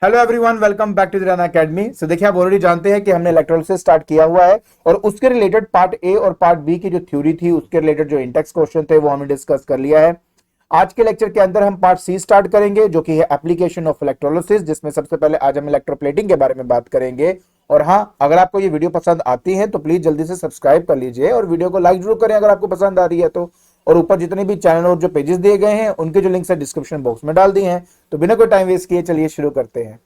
Hello everyone, welcome back to the Run Academy. So देखिए, आप already जानते हैं कि हमने इलेक्ट्रोलिसिस स्टार्ट किया हुआ है और उसके रिलेटेड पार्ट ए और पार्ट बी की जो थ्योरी थी उसके रिलेटेड जो इंडेक्स क्वेश्चन थे वो हमने डिस्कस कर लिया है। आज के लेक्चर के अंदर हम पार्ट सी स्टार्ट करेंगे जो कि है एप्लीकेशन ऑफ इलेक्ट्रोलिसिस, जिसमें सबसे पहले आज हम इलेक्ट्रोप्लेटिंग के बारे में बात करेंगे। और हाँ, अगर आपको ये वीडियो पसंद आती है तो प्लीज जल्दी से सब्सक्राइब कर लीजिए और वीडियो को लाइक जरूर करें अगर आपको पसंद आ रही है तो। और ऊपर जितने भी चैनल और जो पेजेस दिए गए हैं उनके जो लिंक्स है डिस्क्रिप्शन बॉक्स में डाल दिए हैं। तो बिना कोई टाइम वेस्ट किए चलिए शुरू करते हैं।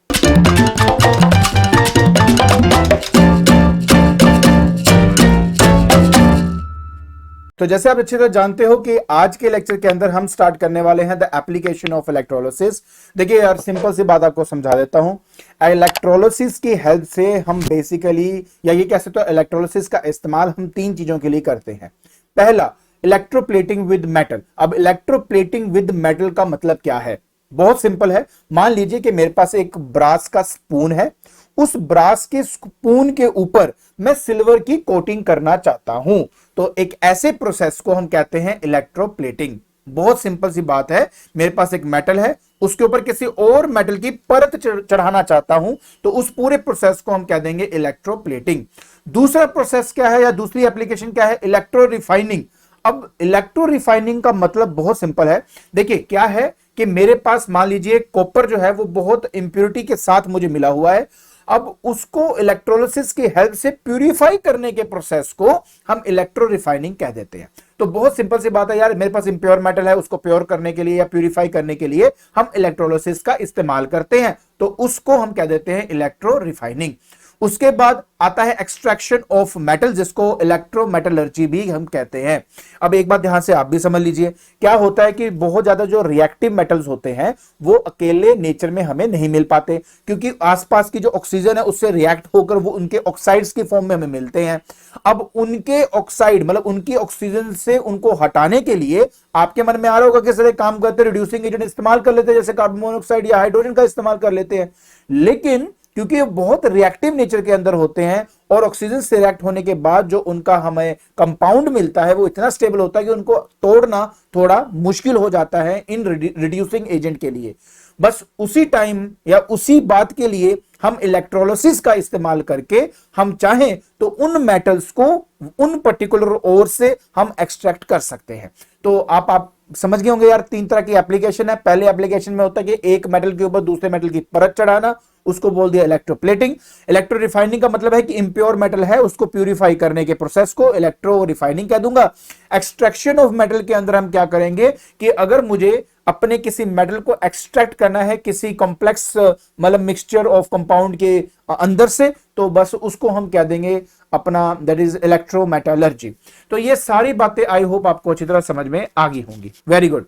तो जैसे आप अच्छी तरह जानते हो कि आज के लेक्चर के अंदर हम स्टार्ट करने वाले हैं द एप्लीकेशन ऑफ इलेक्ट्रोलिसिस। देखिए यार, सिंपल सी बात आपको समझा देता हूं। इलेक्ट्रोलिसिस की हेल्प से हम बेसिकली, या ये कह सकते हो, इलेक्ट्रोलिसिस का इस्तेमाल हम तीन चीजों के लिए करते हैं। पहला, इलेक्ट्रोप्लेटिंग विद मेटल। अब इलेक्ट्रोप्लेटिंग विद मेटल का मतलब क्या है? बहुत सिंपल है। मान लीजिए कि मेरे पास एक ब्रास का स्पून है, उस ब्रास के स्पून के ऊपर मैं सिल्वर की कोटिंग करना चाहता हूं, तो एक ऐसे प्रोसेस को हम कहते हैं इलेक्ट्रोप्लेटिंग। बहुत सिंपल सी बात है। मेरे पास एक मेटल है, उसके ऊपर किसी और मेटल की परत चढ़ाना चाहता हूं, तो उस पूरे प्रोसेस को हम कह देंगे इलेक्ट्रोप्लेटिंग। दूसरा प्रोसेस क्या है या दूसरी एप्लीकेशन क्या है? Electro refining. अब इलेक्ट्रो रिफाइनिंग का मतलब बहुत सिंपल है। देखिए क्या है कि मेरे पास मान लीजिए कॉपर जो है वो बहुत इंप्योरिटी के साथ मुझे मिला हुआ है। अब उसको इलेक्ट्रोलिसिस की हेल्प से प्यूरिफाई करने के प्रोसेस को हम इलेक्ट्रो रिफाइनिंग कह देते हैं। तो बहुत सिंपल सी बात है यार, मेरे पास इंप्योर मेटल है, उसको प्योर करने के लिए या प्यूरिफाई करने के लिए हम इलेक्ट्रोलिसिस का इस्तेमाल करते हैं, तो उसको हम कह देते हैं इलेक्ट्रो रिफाइनिंग। उसके बाद आता है एक्सट्रैक्शन ऑफ मेटल, जिसको इलेक्ट्रोमेटलर्जी भी हम कहते हैं। अब एक बात ध्यान से आप भी समझ लीजिए, क्या होता है कि बहुत ज्यादा जो रिएक्टिव मेटल्स होते हैं वो अकेले नेचर में हमें नहीं मिल पाते, क्योंकि आसपास की जो ऑक्सीजन है उससे रिएक्ट होकर वो उनके ऑक्साइड्स की फॉर्म में हमें मिलते हैं। अब उनके ऑक्साइड मतलब उनकी ऑक्सीजन से उनको हटाने के लिए आपके मन में आ रहा होगा कि सर काम करते रिड्यूसिंग एजेंट इस्तेमाल कर लेते हैं, जैसे कार्बन मोनोऑक्साइड या हाइड्रोजन का इस्तेमाल कर लेते हैं। लेकिन क्योंकि बहुत रिएक्टिव नेचर के अंदर होते हैं और ऑक्सीजन से रिएक्ट होने के बाद जो उनका हमें कंपाउंड मिलता है वो इतना स्टेबल होता है कि उनको तोड़ना थोड़ा मुश्किल हो जाता है इन रिड्यूसिंग एजेंट के लिए। बस उसी टाइम या उसी बात के लिए हम इलेक्ट्रोलिसिस का इस्तेमाल करके हम चाहें तो उन मेटल्स को उन पर्टिकुलर ओर से हम एक्सट्रैक्ट कर सकते हैं। तो आप समझ गए होंगे यार, तीन तरह की एप्लीकेशन है। पहले एप्लीकेशन में होता है कि एक मेटल के ऊपर दूसरे मेटल की परत चढ़ाना, उसको बोल दिया इलेक्ट्रोप्लेटिंग। इलेक्ट्रो रिफाइनिंग का मतलब है कि इंप्योर मेटल है उसको प्यूरिफाई करने के प्रोसेस को इलेक्ट्रो रिफाइनिंग कह दूंगा। एक्सट्रैक्शन ऑफ मेटल के अंदर हम क्या करेंगे कि अगर मुझे अपने किसी मेटल को एक्सट्रैक्ट करना है किसी कॉम्प्लेक्स मतलब मिक्सचर ऑफ कंपाउंड के अंदर से, तो बस उसको हम कह देंगे अपना दैट इज इलेक्ट्रोमेटलर्जी। तो ये सारी बातें आई होप आपको अच्छी तरह समझ में आ गई होंगी। Very good.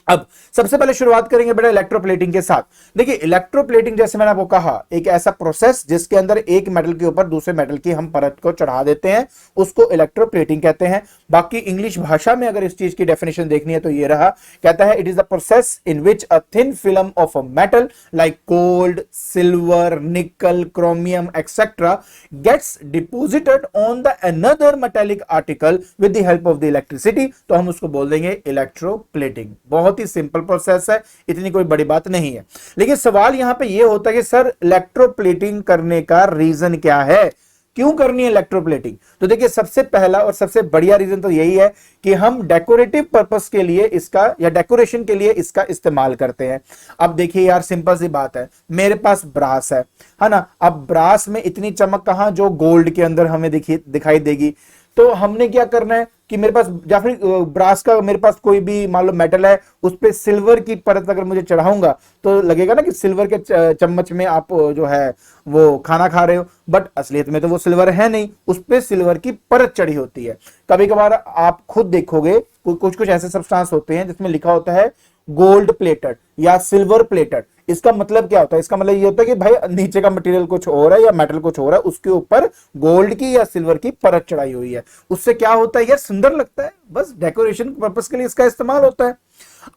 अब सबसे पहले शुरुआत करेंगे बेटा इलेक्ट्रोप्लेटिंग के साथ। देखिए, इलेक्ट्रोप्लेटिंग जैसे मैंने आपको कहा एक ऐसा प्रोसेस जिसके अंदर एक मेटल के ऊपर दूसरे मेटल की हम परत को चढ़ा देते हैं, उसको इलेक्ट्रोप्लेटिंग कहते हैं। बाकी इंग्लिश भाषा में अगर इस चीज की डेफिनेशन देखनी है तो ये रहा, कहता है it is the process in which a thin film of a metal like gold, silver, nickel, chromium etcetera gets deposited on the another metallic article with the help of the electricity, तो हम उसको बोल देंगे electroplating. बहुत ही simple process है, इतनी कोई बड़ी बात नहीं है। लेकिन सवाल यहां पे ये होता है कि सर इलेक्ट्रोप्लेटिंग करने का रीजन क्या है, क्यों करनी है इलेक्ट्रोप्लेटिंग? तो देखिए, सबसे पहला और सबसे बढ़िया रीजन तो यही है कि हम डेकोरेटिव पर्पस के लिए इसका या डेकोरेशन के लिए इसका इस्तेमाल करते हैं। अब देखिए यार, सिंपल सी बात है, मेरे पास ब्रास है ना। अब ब्रास में इतनी चमक कहां जो गोल्ड के अंदर हमें दिखाई देगी। तो हमने क्या करना है कि मेरे पास या फिर ब्रास का मेरे पास कोई भी मान लो मेटल है, उस पे सिल्वर की परत अगर मुझे चढ़ाऊंगा तो लगेगा ना कि सिल्वर के चम्मच में आप जो है वो खाना खा रहे हो, बट असलियत में तो वो सिल्वर है नहीं, उस पे सिल्वर की परत चढ़ी होती है। कभी कभार आप खुद देखोगे कुछ कुछ ऐसे सब्सटेंस होते हैं जिसमें लिखा होता है गोल्ड प्लेटेड या सिल्वर प्लेटेड। इसका मतलब क्या होता है? इसका मतलब ये होता है कि भाई नीचे का मटेरियल कुछ और है या मेटल कुछ और है, उसके ऊपर गोल्ड की या सिल्वर की परत चढ़ाई हुई है। उससे क्या होता है यार, सुंदर लगता है, बस डेकोरेशन पर्पस के लिए इसका इस्तेमाल होता है।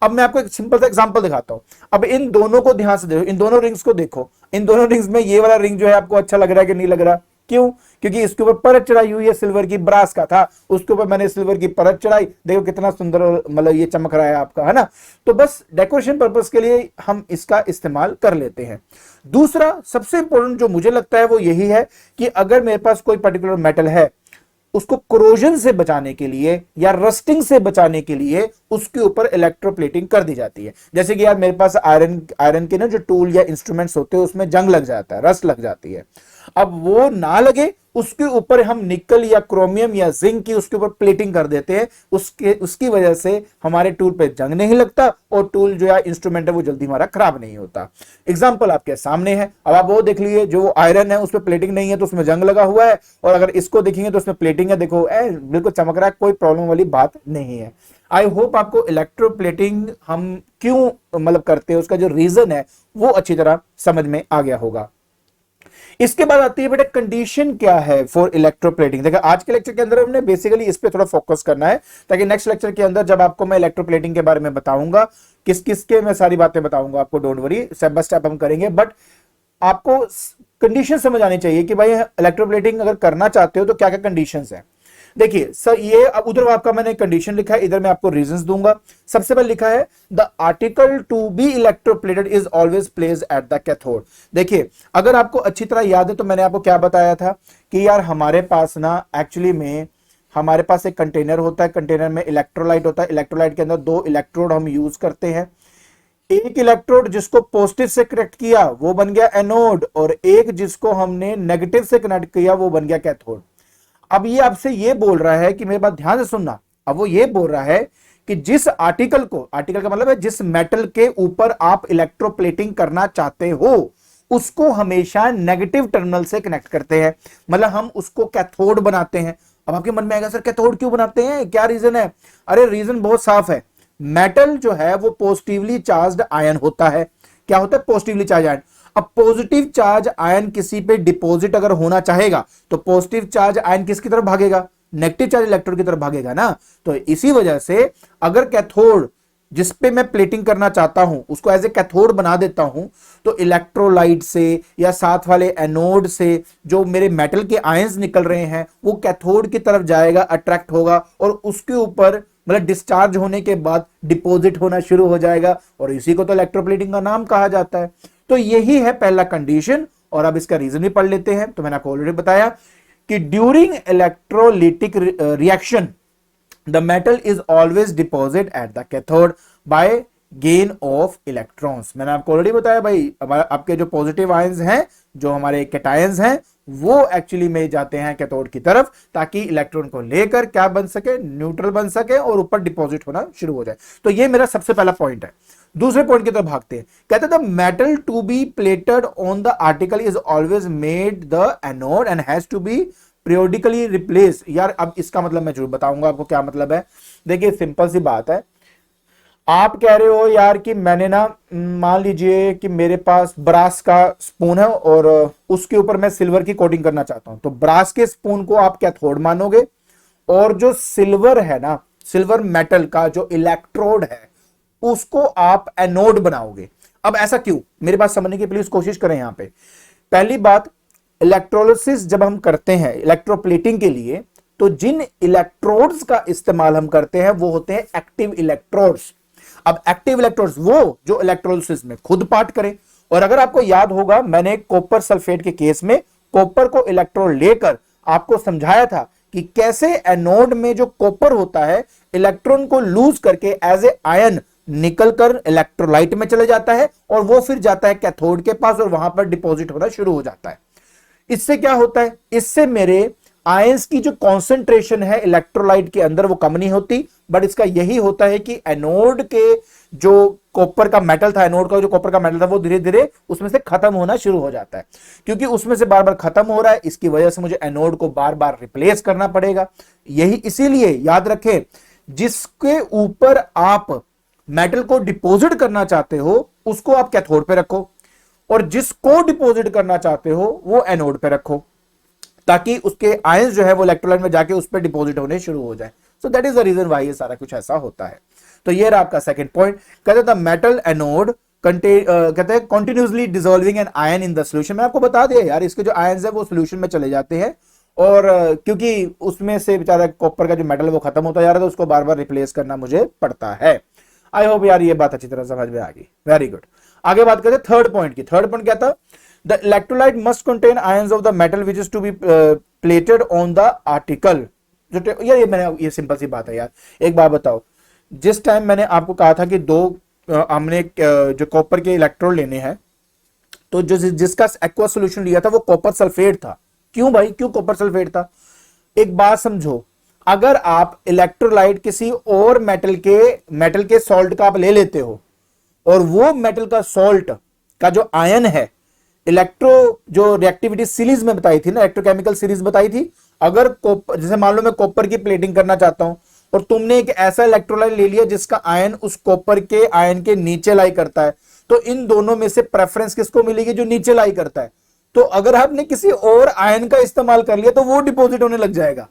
अब मैं आपको एक सिंपल सा एग्जांपल दिखाता हूं। अब इन दोनों को ध्यान से देखो, इन दोनों रिंग्स को देखो। इन दोनों रिंग्स में ये वाला रिंग जो है आपको अच्छा लग रहा है कि नहीं लग रहा? क्यों? क्योंकि इसके ऊपर परत चढ़ाई हुई है सिल्वर की, ब्रास का था, उसके ऊपर मैंने सिल्वर की परत चढ़ाई, देखो कितना सुंदर मतलब ये चमक रहा है आपका, है ना। तो बस डेकोरेशन पर्पस के लिए हम इसका इस्तेमाल कर लेते हैं। दूसरा सबसे इंपॉर्टेंट जो मुझे लगता है वो यही है कि अगर मेरे पास कोई पर्टिकुलर मेटल है, उसको कोरोजन से बचाने के लिए या रस्टिंग से बचाने के लिए उसके ऊपर इलेक्ट्रोप्लेटिंग कर दी जाती है। जैसे कि यार मेरे पास आयरन के ना जो टूल या इंस्ट्रूमेंट्स होते हैं उसमें जंग लग जाता है, रस्ट लग जाती है। अब वो ना लगे उसके ऊपर हम निकल या क्रोमियम या जिंक की उसके ऊपर प्लेटिंग कर देते हैं, उसकी वजह से हमारे टूल पे जंग नहीं लगता और टूल जो है इंस्ट्रूमेंट है वो जल्दी हमारा खराब नहीं होता। एग्जांपल आपके सामने है, अब आप वो देख लीजिए, जो आयरन है उस पर प्लेटिंग नहीं है तो उसमें जंग लगा हुआ है, और अगर इसको देखेंगे तो उसमें प्लेटिंग है, देखो बिल्कुल चमक रहा है, कोई प्रॉब्लम वाली बात नहीं है। आई होप आपको इलेक्ट्रोप्लेटिंग हम क्यों मतलब करते हैं, उसका जो रीजन है वो अच्छी तरह समझ में आ गया होगा। इसके बाद आती है बेटा कंडीशन क्या है फॉर इलेक्ट्रोप्लेटिंग। देखो आज के लेक्चर के अंदर हमने बेसिकली इस पे थोड़ा फोकस करना है, ताकि नेक्स्ट लेक्चर के अंदर जब आपको मैं इलेक्ट्रोप्लेटिंग के बारे में बताऊंगा, किस किस के मैं सारी बातें बताऊंगा आपको, don't worry, step by step हम करेंगे। बट आपको कंडीशन समझ आनी चाहिए कि भाई इलेक्ट्रोप्लेटिंग अगर करना चाहते हो तो क्या क्या कंडीशंस है। देखिए सर, ये अब उधर आपका मैंने कंडीशन लिखा है, इधर मैं आपको रीजंस दूंगा। सबसे पहले लिखा है the article to be electroplated is always placed at the cathode. देखिए अगर आपको अच्छी तरह याद है तो मैंने आपको क्या बताया था कि यार हमारे पास ना एक्चुअली में हमारे पास एक कंटेनर होता है, कंटेनर में इलेक्ट्रोलाइट होता है, इलेक्ट्रोलाइट के अंदर दो इलेक्ट्रोड हम यूज करते हैं। एक इलेक्ट्रोड जिसको पॉजिटिव से कनेक्ट किया वो बन गया एनोड, और एक जिसको हमने नेगेटिव से कनेक्ट किया वो बन गया कैथोड। अब ये आपसे ये बोल रहा है कि मेरी बात ध्यान से सुनना, अब वो ये बोल रहा है कि जिस आर्टिकल को, आर्टिकल का मतलब है जिस मेटल के ऊपर आप इलेक्ट्रोप्लेटिंग करना चाहते हो उसको हमेशा नेगेटिव टर्मिनल से कनेक्ट करते हैं, मतलब हम उसको कैथोड बनाते हैं। अब आपके मन में आएगा सर कैथोड क्यों बनाते हैं, क्या रीजन है? अरे रीजन बहुत साफ है, मेटल जो है वो पॉजिटिवली चार्ज्ड आयन होता है। क्या होता है? Positively charge ion. अब पॉजिटिव चार्ज आयन किसी पे डिपॉजिट अगर होना चाहेगा तो पॉजिटिव चार्ज आयन किसकी तरफ भागेगा? नेगेटिव चार्ज इलेक्ट्रोड की तरफ भागेगा ना। तो इसी वजह से अगर कैथोड जिस पे मैं प्लेटिंग करना चाहता हूं उसको एज ए कैथोड बना देता हूं, तो इलेक्ट्रोलाइट से या साथ वाले एनोड से जो मेरे मेटल के आयंस निकल रहे हैं वो कैथोड की तरफ जाएगा, अट्रैक्ट होगा, और उसके ऊपर मतलब डिस्चार्ज होने के बाद डिपॉजिट होना शुरू हो जाएगा, और इसी को तो इलेक्ट्रोप्लेटिंग का नाम कहा जाता है। तो यही है पहला कंडीशन, और अब इसका रीजन भी पढ़ लेते हैं। तो मैंने आपको ऑलरेडी बताया कि during electrolytic reaction the metal is always deposit at the cathode by gain of electrons. मैंने आपको ऑलरेडी बताया भाई, आपके जो पॉजिटिव आयंस हैं, जो हमारे कैटायंस हैं, वो एक्चुअली में जाते हैं कैथोड की तरफ ताकि इलेक्ट्रॉन को लेकर क्या बन सके, न्यूट्रल बन सके और ऊपर डिपॉजिट होना शुरू हो जाए। तो ये मेरा सबसे पहला पॉइंट है। दूसरे पॉइंट की तरफ भागते हैं, कहते हैं the metal to be plated on the article is always made the anode and has to be periodically replace. यार अब इसका मतलब मैं जरूर बताऊंगा आपको क्या मतलब है। देखिए सिंपल सी बात है, आप कह रहे हो यार कि मैंने ना मान लीजिए कि मेरे पास ब्रास का स्पून है और उसके ऊपर मैं सिल्वर की कोटिंग करना चाहता हूं, तो ब्रास के स्पून को आप कैथोड मानोगे और जो सिल्वर है ना, सिल्वर मेटल का जो इलेक्ट्रोड है उसको आप एनोड बनाओगे। अब ऐसा क्यों, मेरी बात समझने की प्लीज कोशिश करें। यहां पे पहली बात, इलेक्ट्रोलिसिस जब हम करते हैं इलेक्ट्रोप्लेटिंग के लिए, तो जिन इलेक्ट्रोड्स का इस्तेमाल हम करते हैं वो होते हैं एक्टिव इलेक्ट्रोड्स। अब एक्टिव इलेक्ट्रोड्स वो जो इलेक्ट्रोलिसिस में खुद पार्ट करें, और अगर आपको याद होगा मैंने कॉपर सल्फेट के केस में कॉपर को इलेक्ट्रोड लेकर आपको समझाया था कि कैसे एनोड में जो कॉपर होता है इलेक्ट्रॉन को लूज करके एज ए आयन निकलकर इलेक्ट्रोलाइट में चले जाता है और वो फिर जाता है कैथोड के पास और वहां पर डिपॉजिट होना शुरू हो जाता है। इससे क्या होता है, इससे मेरे आयंस की जो कॉन्सेंट्रेशन है इलेक्ट्रोलाइट के अंदर वो कम नहीं होती, बट इसका यही होता है कि एनोड के जो कॉपर का मेटल था, एनोड का जो कॉपर का मेटल था वो धीरे धीरे उसमें से खत्म होना शुरू हो जाता है। क्योंकि उसमें से बार बार खत्म हो रहा है, इसकी वजह से मुझे एनोड को बार बार रिप्लेस करना पड़ेगा। यही इसीलिए याद रखें, जिसके ऊपर आप मेटल को डिपॉजिट करना चाहते हो उसको आप कैथोड पे रखो, और जिसको डिपॉजिट करना चाहते हो वो एनोड पे रखो, ताकि उसके आयंस जो है वो इलेक्ट्रोलाइट में जाके उस पर डिपॉजिट होने शुरू हो जाए। So that is the reason why ये सारा कुछ ऐसा होता है। तो ये रहा आपका सेकंड पॉइंट, कहते द मेटल एनोड कहते हैं continuously dissolving an ion in the solution. मैं आपको बता दिया यार, इसके जो आयन्स है वो सोल्यूशन में चले जाते हैं, और क्योंकि उसमें से बेचारा कॉपर का जो मेटल वो खत्म होता जा रहा है, तो उसको बार बार रिप्लेस करना मुझे पड़ता है। आई होप यार ये बात अच्छी तरह समझ में आ गई। Very good. आगे बात करते हैं थर्ड पॉइंट की। थर्ड पॉइंट क्या था? The electrolyte must contain ions of the metal which is to be plated on the article. यार ये सिंपल सी बात है यार। एक बात बताओ, जिस टाइम मैंने आपको कहा था कि हमने जो कॉपर के इलेक्ट्रोड लेने हैं, तो जो जिसका एक्वा सोल्यूशन लिया था वो कॉपर सल्फेट था। क्यों भाई, क्यों कॉपर सल्फेट था? एक बात समझो, अगर आप इलेक्ट्रोलाइट किसी और मेटल के सॉल्ट का आप ले लेते हो, और वो मेटल का सॉल्ट का जो आयन है, जो रिएक्टिविटी सीरीज में बताई थी ना, इलेक्ट्रोकेमिकल सीरीज बताई थी, अगर कॉपर, जैसे मान लो मैं कॉपर की प्लेटिंग करना चाहता हूं, और तुमने एक ऐसा इलेक्ट्रोलाइट ले लिया जिसका आयन उस कॉपर के आयन के नीचे लाई करता है, तो इन दोनों में से प्रेफरेंस किसको मिलेगी? जो नीचे लाई करता है। तो अगर आपने किसी और आयन का इस्तेमाल कर लिया तो वो डिपॉजिट होने लग जाएगा।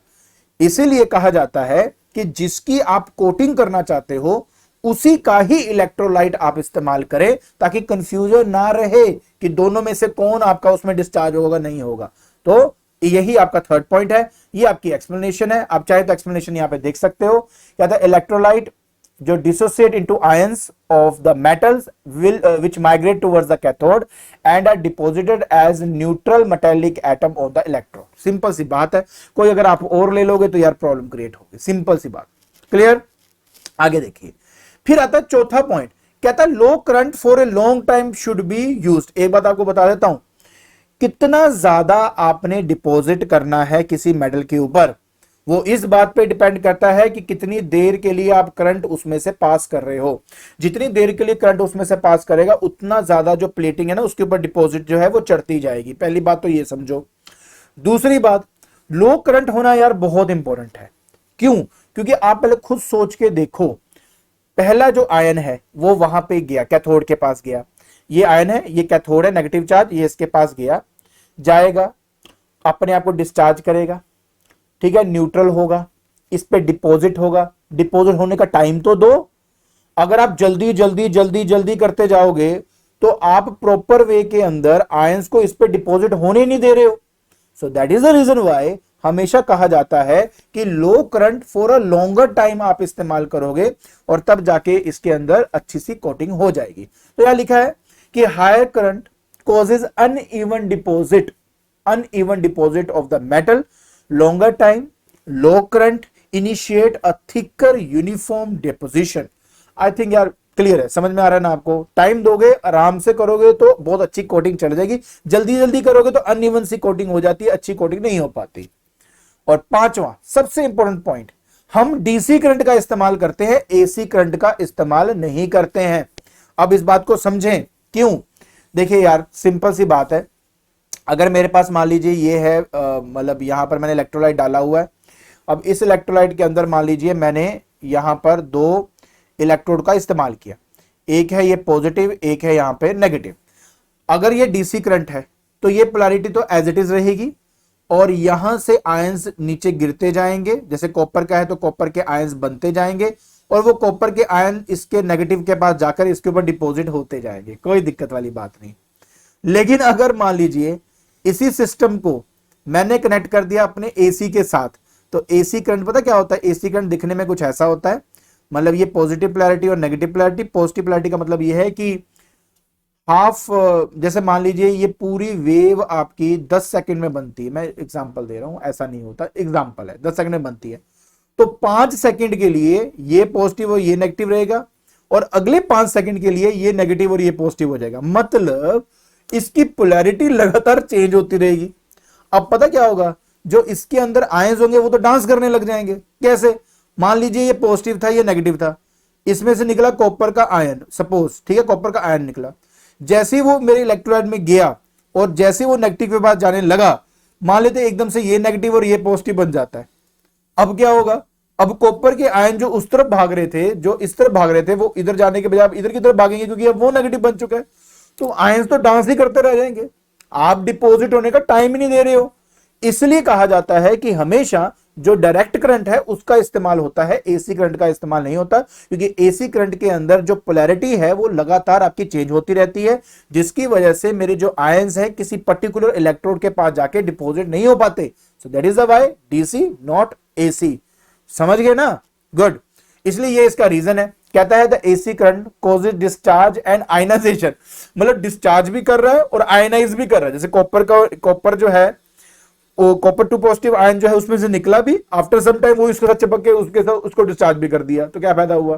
इसीलिए कहा जाता है कि जिसकी आप कोटिंग करना चाहते हो उसी का ही इलेक्ट्रोलाइट आप इस्तेमाल करें, ताकि कंफ्यूजन ना रहे कि दोनों में से कौन आपका उसमें डिस्चार्ज होगा, नहीं होगा। तो यही आपका थर्ड पॉइंट है, ये आपकी एक्सप्लेनेशन है। आप चाहे तो एक्सप्लेनेशन यहां पे देख सकते हो। क्या था? इलेक्ट्रोलाइट जो dissociate into ions of the metals which migrate towards the cathode and are deposited as neutral metallic atom of the electrode। Simple सी बात है। कोई अगर आप और ले लोगे तो यार प्रॉब्लम क्रिएट होगी। सिंपल सी बात। क्लियर? आगे देखिए, फिर आता है चौथा पॉइंट। कहता है low current for a long time should be used. एक बात आपको बता देता हूं, कितना ज्यादा आपने डिपॉजिट करना है किसी मेटल के ऊपर, वो इस बात पे डिपेंड करता है कि कितनी देर के लिए आप करंट उसमें से पास कर रहे हो। जितनी देर के लिए करंट उसमें से पास करेगा, उतना ज्यादा जो प्लेटिंग है ना, उसके ऊपर डिपॉजिट जो है वो चढ़ती जाएगी। पहली बात तो ये समझो। दूसरी बात, लो करंट होना यार बहुत इंपॉर्टेंट है। क्यों? क्योंकि आप पहले खुद सोच के देखो, पहला जो आयन है वो वहां पे गया, कैथोड के पास गया। ये आयन है, ये कैथोड है, नेगेटिव चार्ज, ये इसके पास गया, जाएगा, अपने आप को डिस्चार्ज करेगा, ठीक है, न्यूट्रल होगा, इस पे डिपॉजिट होगा। डिपॉजिट होने का टाइम तो दो। अगर आप जल्दी जल्दी जल्दी जल्दी करते जाओगे तो आप प्रॉपर वे के अंदर आयंस को इस पे डिपॉजिट होने नहीं दे रहे हो। So that is the reason why हमेशा कहा जाता है कि low current for a longer time आप इस्तेमाल करोगे, और तब जाके इसके अंदर अच्छी सी कोटिंग हो जाएगी। तो यहां लिखा है कि higher current causes uneven deposit of the metal, longer time, low current initiate a thicker uniform deposition। I think यार क्लियर है, समझ में आ रहा है ना आपको? टाइम दोगे, आराम से करोगे तो बहुत अच्छी कोटिंग चल जाएगी। जल्दी जल्दी करोगे तो अनइवन सी कोटिंग हो जाती है, अच्छी कोटिंग नहीं हो पाती। और पांचवा सबसे इंपॉर्टेंट पॉइंट, हम डीसी करंट का इस्तेमाल करते हैं, एसी करंट का इस्तेमाल नहीं करते हैं। अब इस बात को समझें क्यों। देखिए यार, सिंपल सी बात है। अगर मेरे पास मान लीजिए ये है, मतलब यहां पर मैंने इलेक्ट्रोलाइट डाला हुआ है। अब इस इलेक्ट्रोलाइट के अंदर मान लीजिए मैंने यहां पर दो इलेक्ट्रोड का इस्तेमाल किया, एक है ये पॉजिटिव, एक है यहां पे नेगेटिव। अगर ये डीसी करंट है तो ये पोलैरिटी तो एज इट इज रहेगी, और यहां से आयंस नीचे गिरते जाएंगे। जैसे कॉपर का है तो कॉपर के आयंस बनते जाएंगे, और वो कॉपर के आयन इसके नेगेटिव के पास जाकर इसके ऊपर डिपॉजिट होते जाएंगे। कोई दिक्कत वाली बात नहीं। लेकिन अगर मान लीजिए इसी सिस्टम को मैंने कनेक्ट कर दिया अपने एसी के साथ, तो एसी करंट पता क्या होता है? एसी करंट दिखने में कुछ ऐसा होता है, मतलब ये पॉजिटिव पोलैरिटी और नेगेटिव पोलैरिटी। पॉजिटिव पोलैरिटी का मतलब ये है कि हाफ, जैसे मान लीजिए ये पूरी वेव आपकी 10 सेकंड में बनती है। मैं एग्जांपल दे रहा हूं, ऐसा नहीं होता, एग्जांपल है, 10 सेकंड में बनती है। तो 5 सेकंड के लिए ये पॉजिटिव और ये नेगेटिव रहेगा, और अगले 5 सेकंड के लिए ये नेगेटिव और ये पॉजिटिव हो जाएगा। मतलब इसकी पोलैरिटी लगातार चेंज होती रहेगी। अब पता क्या होगा, जो इसके अंदर आयंस होंगे वो तो डांस करने लग जाएंगे। कैसे? मान लीजिए ये पॉजिटिव था, ये नेगेटिव था, इसमें से निकला कॉपर का आयन, सपोज, ठीक है, कॉपर का आयन निकला। जैसे ही वो मेरे इलेक्ट्रोलाइट में गया और जैसे वो नेगेटिव के पास जाने लगा, मान लेते एकदम से ये नेगेटिव और ये पॉजिटिव बन जाता है। अब क्या होगा? अब कॉपर के आयन जो उस तरफ भाग रहे थे, जो इस तरफ भाग रहे थे, वो इधर जाने के बजाय इधर की तरफ भागेंगे, क्योंकि अब वो नेगेटिव बन चुका है। तो आयंस तो डांस ही करते रह जाएंगे, आप डिपॉजिट होने का टाइम ही नहीं दे रहे हो। इसलिए कहा जाता है कि हमेशा जो डायरेक्ट करंट है उसका इस्तेमाल होता है, एसी करंट का इस्तेमाल नहीं होता, क्योंकि एसी करंट के अंदर जो पोलैरिटी है वो लगातार आपकी चेंज होती रहती है, जिसकी वजह से मेरे जो आयंस हैं किसी पर्टिकुलर इलेक्ट्रोड के पास जाके डिपॉजिट नहीं हो पाते। सो that is the why DC not AC. समझ गए ना? गुड। इसलिए ये इसका रीजन है। कहता है the AC current causes discharge and ionisation, मतलब डिस्चार्ज भी कर रहा है और आयनाइज भी कर रहा है। जैसे कॉपर जो है, वो कॉपर टू पॉजिटिव आयन जो है उसमें से निकला भी, आफ्टर सम टाइम वो इसके साथ चिपक के उसके साथ उसको डिस्चार्ज भी कर दिया, तो क्या फायदा हुआ?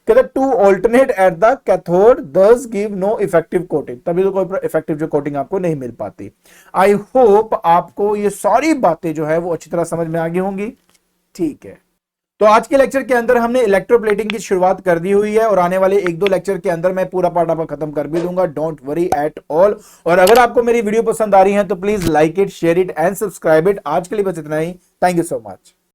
कहता है to alternate at the cathode thus give no effective coating, तभी तो कोई इफेक्टिव जो कोटिंग आपको नहीं मिल पाती। आई होप आपको ये सारी बातें जो है वो अच्छी तरह समझ में आ गई होंगी। ठीक है, तो आज के लेक्चर के अंदर हमने इलेक्ट्रोप्लेटिंग की शुरुआत कर दी हुई है और आने वाले एक दो लेक्चर के अंदर मैं पूरा पार्ट आपका खत्म कर भी दूंगा, डोंट वरी एट ऑल। और अगर आपको मेरी वीडियो पसंद आ रही है तो please like it, share it and subscribe it. आज के लिए बस इतना ही। Thank you so much.